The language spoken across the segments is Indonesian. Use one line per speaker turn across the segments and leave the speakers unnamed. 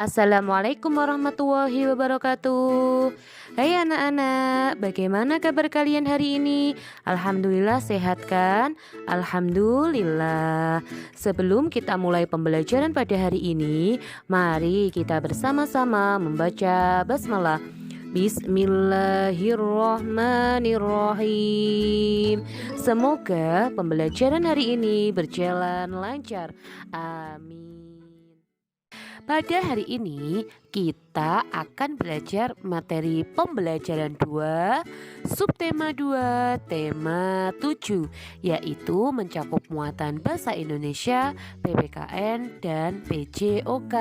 Assalamualaikum warahmatullahi wabarakatuh. Hai anak-anak, bagaimana kabar kalian hari ini? Alhamdulillah sehat kan? Alhamdulillah. Sebelum kita mulai pembelajaran pada hari ini, mari kita bersama-sama membaca basmalah. Bismillahirrahmanirrahim. Semoga pembelajaran hari ini berjalan lancar. Amin. Pada hari ini kita akan belajar materi pembelajaran 2, subtema 2, tema 7, yaitu mencakup muatan bahasa Indonesia, PPKN, dan PJOK.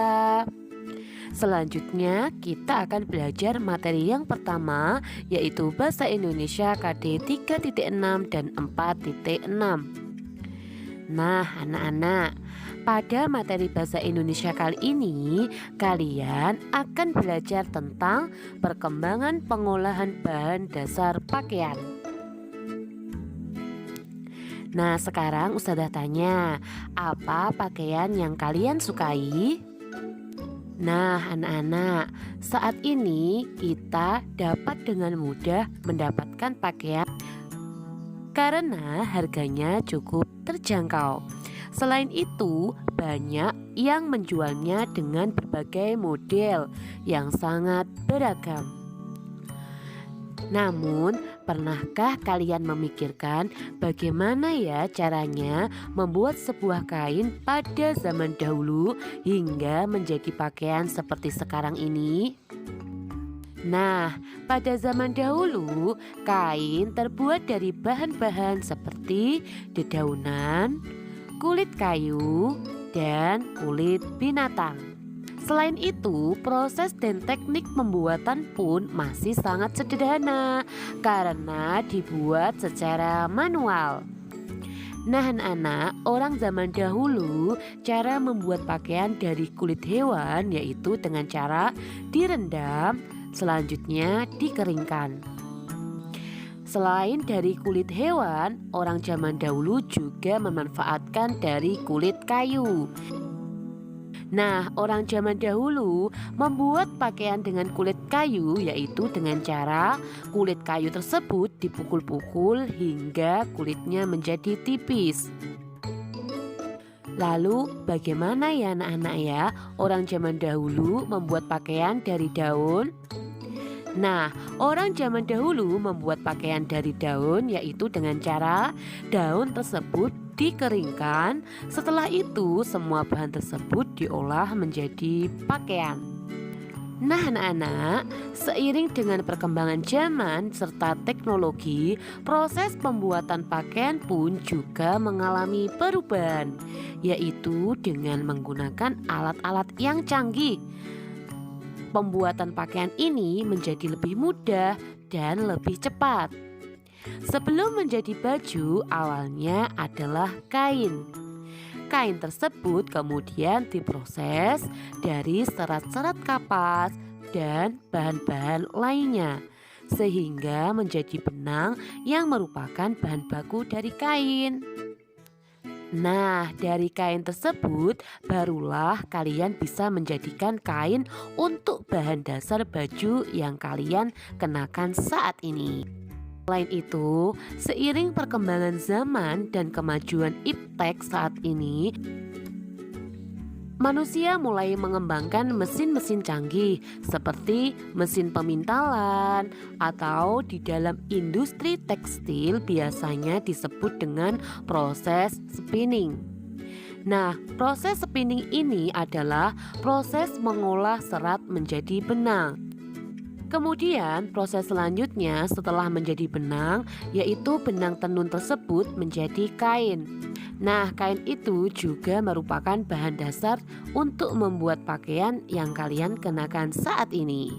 Selanjutnya kita akan belajar materi yang pertama, yaitu bahasa Indonesia KD 3.6 dan 4.6. Nah anak-anak, pada materi bahasa Indonesia kali ini kalian akan belajar tentang perkembangan pengolahan bahan dasar pakaian. Nah sekarang Ustazah tanya, apa pakaian yang kalian sukai? Nah anak-anak, saat ini kita dapat dengan mudah mendapatkan pakaian karena harganya cukup terjangkau. Selain itu, banyak yang menjualnya dengan berbagai model yang sangat beragam. Namun, pernahkah kalian memikirkan bagaimana ya caranya membuat sebuah kain pada zaman dahulu hingga menjadi pakaian seperti sekarang ini? Nah, pada zaman dahulu, kain terbuat dari bahan-bahan seperti dedaunan, kulit kayu, dan kulit binatang. Selain itu, proses dan teknik pembuatan pun masih sangat sederhana karena dibuat secara manual. Nah anak-anak, orang zaman dahulu cara membuat pakaian dari kulit hewan yaitu dengan cara direndam, selanjutnya dikeringkan. Selain dari kulit hewan, orang zaman dahulu juga memanfaatkan dari kulit kayu. Nah, orang zaman dahulu membuat pakaian dengan kulit kayu yaitu dengan cara kulit kayu tersebut dipukul-pukul hingga kulitnya menjadi tipis. Lalu bagaimana ya anak-anak ya orang zaman dahulu membuat pakaian dari daun? Nah, orang zaman dahulu membuat pakaian dari daun yaitu dengan cara daun tersebut dikeringkan. Setelah itu semua bahan tersebut diolah menjadi pakaian. Nah anak-anak, seiring dengan perkembangan zaman serta teknologi, proses pembuatan pakaian pun juga mengalami perubahan, yaitu dengan menggunakan alat-alat yang canggih. Pembuatan pakaian ini menjadi lebih mudah dan lebih cepat. Sebelum menjadi baju, awalnya adalah kain. Kain tersebut kemudian diproses dari serat-serat kapas dan bahan-bahan lainnya, sehingga menjadi benang yang merupakan bahan baku dari kain. Nah, dari kain tersebut barulah kalian bisa menjadikan kain untuk bahan dasar baju yang kalian kenakan saat ini. Selain itu, seiring perkembangan zaman dan kemajuan iptek saat ini, Manusia mulai mengembangkan mesin-mesin canggih seperti mesin pemintalan atau di dalam industri tekstil biasanya disebut dengan proses spinning. Nah, proses spinning ini adalah proses mengolah serat menjadi benang. Kemudian proses selanjutnya setelah menjadi benang yaitu benang tenun tersebut menjadi kain. Nah, kain itu juga merupakan bahan dasar untuk membuat pakaian yang kalian kenakan saat ini.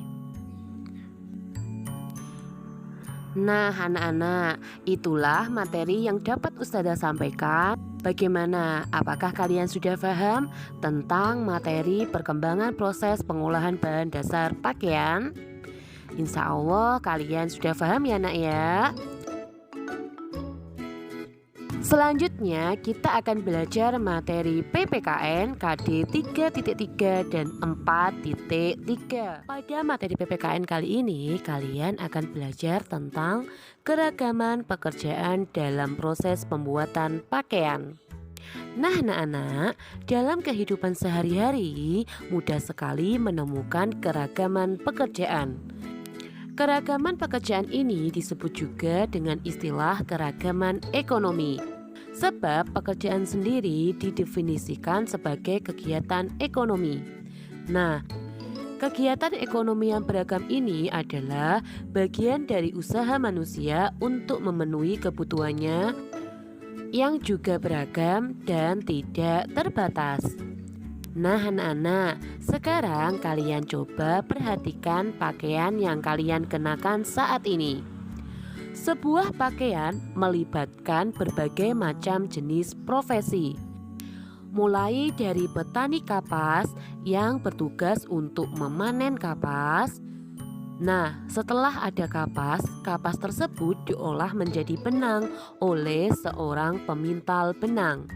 Nah, anak-anak, itulah materi yang dapat Ustazah sampaikan. Bagaimana? Apakah kalian sudah paham tentang materi perkembangan proses pengolahan bahan dasar pakaian? Insya Allah kalian sudah paham ya nak ya. Selanjutnya kita akan belajar materi PPKN KD 3.3 dan 4.3. Pada materi PPKN kali ini kalian akan belajar tentang keragaman pekerjaan dalam proses pembuatan pakaian. Nah anak-anak, dalam kehidupan sehari-hari mudah sekali menemukan keragaman pekerjaan. Keragaman pekerjaan ini disebut juga dengan istilah keragaman ekonomi. Sebab pekerjaan sendiri didefinisikan sebagai kegiatan ekonomi. Nah, kegiatan ekonomi yang beragam ini adalah bagian dari usaha manusia untuk memenuhi kebutuhannya yang juga beragam dan tidak terbatas. Nah anak-anak, sekarang kalian coba perhatikan pakaian yang kalian kenakan saat ini. Sebuah pakaian melibatkan berbagai macam jenis profesi. Mulai dari petani kapas yang bertugas untuk memanen kapas. Nah, setelah ada kapas, kapas tersebut diolah menjadi benang oleh seorang pemintal benang.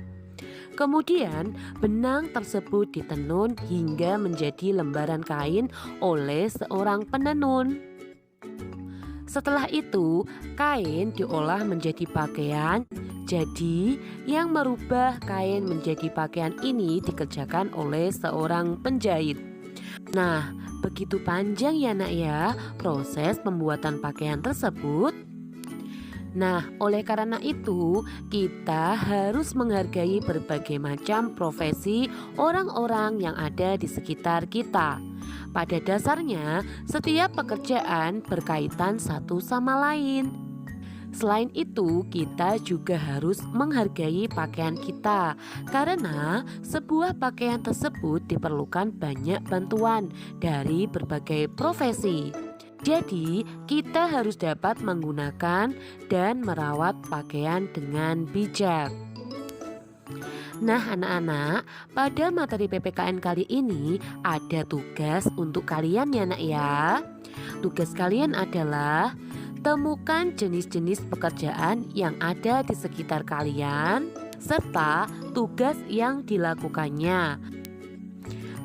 Kemudian, benang tersebut ditenun hingga menjadi lembaran kain oleh seorang penenun. Setelah itu, kain diolah menjadi pakaian. Jadi, yang merubah kain menjadi pakaian ini dikerjakan oleh seorang penjahit. Nah, begitu panjang ya nak ya proses pembuatan pakaian tersebut. Nah, oleh karena itu, kita harus menghargai berbagai macam profesi orang-orang yang ada di sekitar kita. Pada dasarnya, setiap pekerjaan berkaitan satu sama lain. Selain itu, kita juga harus menghargai pakaian kita, karena sebuah pakaian tersebut diperlukan banyak bantuan dari berbagai profesi. Jadi, kita harus dapat menggunakan dan merawat pakaian dengan bijak. Nah anak-anak, pada materi PPKN kali ini ada tugas untuk kalian ya nak ya. Tugas kalian adalah temukan jenis-jenis pekerjaan yang ada di sekitar kalian serta tugas yang dilakukannya.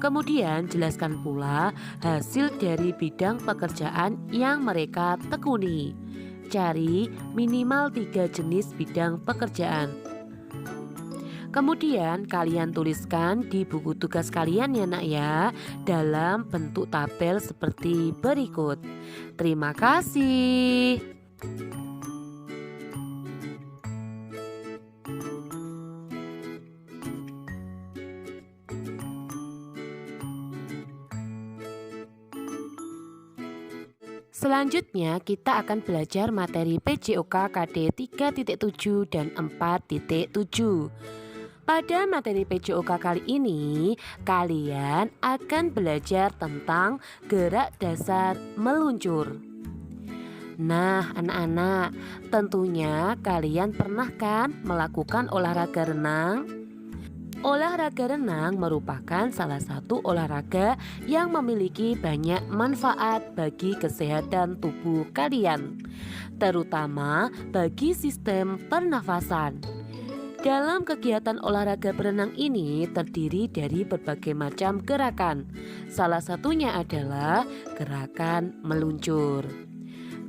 Kemudian jelaskan pula hasil dari bidang pekerjaan yang mereka tekuni. Cari minimal 3 jenis bidang pekerjaan. Kemudian kalian tuliskan di buku tugas kalian ya nak ya dalam bentuk tabel seperti berikut. Terima kasih. Selanjutnya kita akan belajar materi PJOK KD 3.7 dan 4.7. Pada materi PJOK kali ini, kalian akan belajar tentang gerak dasar meluncur. Nah, anak-anak, tentunya kalian pernah kan melakukan olahraga renang? Olahraga renang merupakan salah satu olahraga yang memiliki banyak manfaat bagi kesehatan tubuh kalian, terutama bagi sistem pernafasan. Dalam kegiatan olahraga berenang ini terdiri dari berbagai macam gerakan. Salah satunya adalah gerakan meluncur.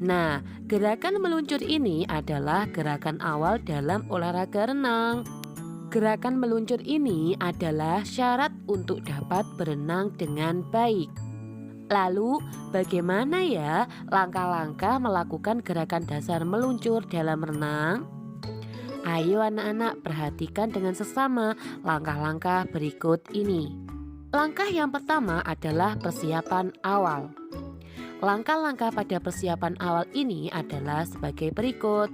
Nah, gerakan meluncur ini adalah gerakan awal dalam olahraga renang. Gerakan meluncur ini adalah syarat untuk dapat berenang dengan baik. Lalu, bagaimana ya langkah-langkah melakukan gerakan dasar meluncur dalam renang? Ayo anak-anak perhatikan dengan sesama langkah-langkah berikut ini. Langkah yang pertama adalah persiapan awal. Langkah-langkah pada persiapan awal ini adalah sebagai berikut.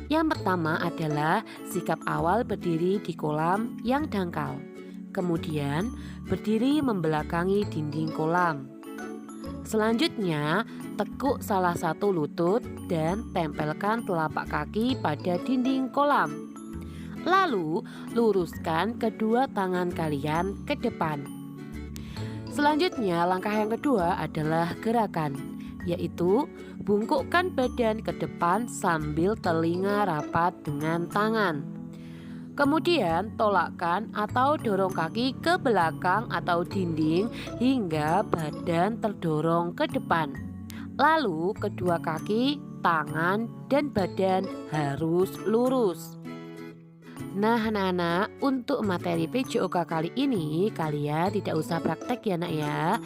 Yang pertama adalah sikap awal berdiri di kolam yang dangkal. Kemudian berdiri membelakangi dinding kolam. Selanjutnya, tekuk salah satu lutut dan tempelkan telapak kaki pada dinding kolam. Lalu, luruskan kedua tangan kalian ke depan. Selanjutnya, langkah yang kedua adalah gerakan, yaitu bungkukkan badan ke depan sambil telinga rapat dengan tangan. Kemudian tolakkan atau dorong kaki ke belakang atau dinding hingga badan terdorong ke depan. Lalu kedua kaki, tangan, dan badan harus lurus. Nah anak-anak, untuk materi PJOK kali ini kalian tidak usah praktek ya nak ya.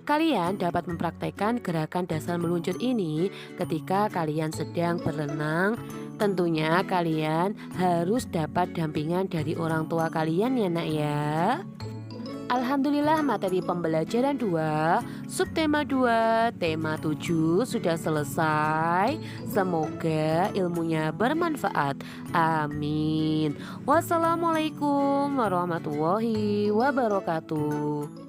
Kalian dapat mempraktekkan gerakan dasar meluncur ini ketika kalian sedang berenang. Tentunya kalian harus dapat dampingan dari orang tua kalian ya nak ya. Alhamdulillah materi pembelajaran 2, subtema 2, tema 7 sudah selesai. Semoga ilmunya bermanfaat. Amin. Wassalamualaikum warahmatullahi wabarakatuh.